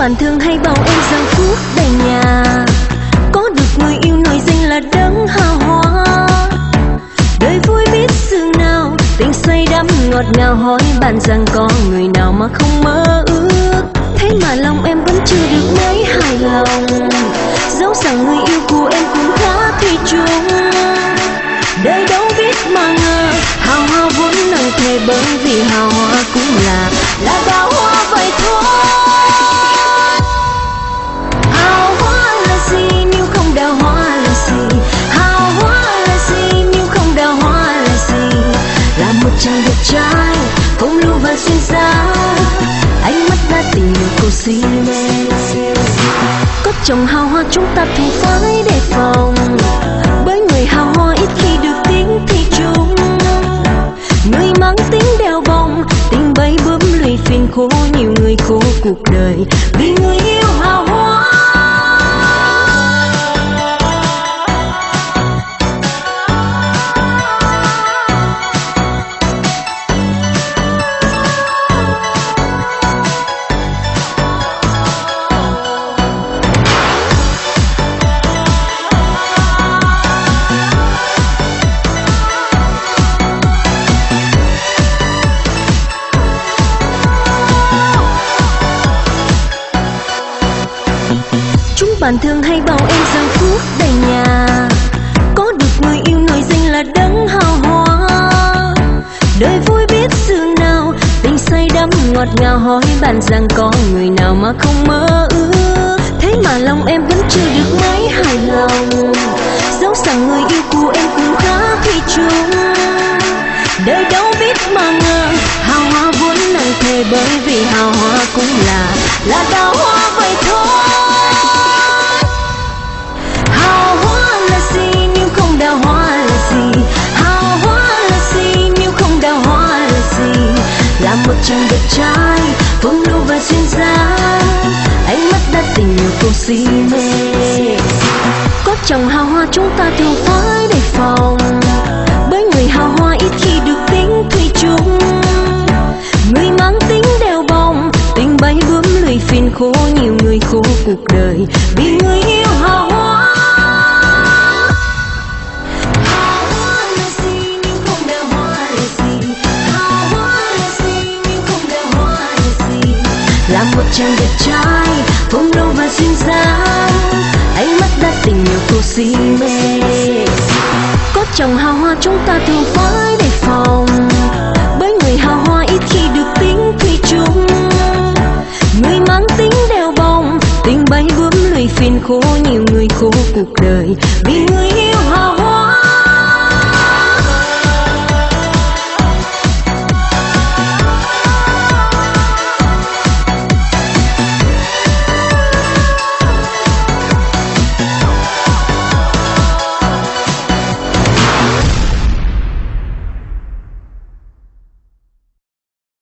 bạn thường hay bảo em rằng phút đầy nhà có được người yêu nổi danh là đấng hào hoa. Đời vui biết dường nào, tình say đắm ngọt ngào, hỏi bạn rằng có người nào mà không mơ ước. Thế mà lòng em vẫn chưa được mấy hài lòng, dẫu rằng người yêu của em cũng khá thủy chung. Đời đâu biết mà ngờ, hào hoa vốn nặng thề, bởi vì hào hoa cũng là đào hoa vậy thôi. Hào hoa là gì nếu không đào hoa là gì? Hào hoa là gì nếu không đào hoa là gì? Là một chàng đẹp trai phong lưu và duyên dáng, ánh mắt đã tình yêu cô si mê. Có chồng hào hoa chúng ta thường phải đề phòng, bởi người hào hoa ít khi được tiếng thì chung. Người mang tính đeo bồng, tình bay bướm lùi phiền khổ, nhiều người khổ cuộc đời vì người yêu hào hoa. Bạn thường hay bảo em rằng phút đầy nhà có được người yêu nổi danh là đấng hào hoa. Đời vui biết dường nào, tình say đắm ngọt ngào, hỏi bạn rằng có người nào mà không mơ ước. Thế mà lòng em vẫn chưa được mấy hài lòng, dẫu rằng người yêu của em cũng khá thủy chung. Đời đâu biết mà ngờ, hào hoa vốn nặng thề, bởi vì hào hoa cũng là đào hoa vậy thôi. Hào hoa là gì nếu không đào hoa là gì? Hào hoa là gì nếu không đào hoa là gì? Là một chàng đẹp trai phong lưu và duyên dáng, ánh mắt đã tình yêu cô si mê. Có chồng hào hoa chúng ta thường phải đề phòng, bởi người hào hoa ít khi được tính thủy chung. Người mang tính đeo bồng, tình bay bướm lùi phiền khổ, nhiều người khổ cuộc đời vì người yêu hào hoa. Là một chàng đẹp trai phong lưu và duyên dáng, ánh mắt đã tình yêu cô si mê. Có chồng hào hoa chúng ta thường phải đề phòng, bởi người hào hoa ít khi được tính thủy chung. Người mang tính đeo bồng, tình bay bướm lùi phiền khổ, nhiều người khổ cuộc đời vì người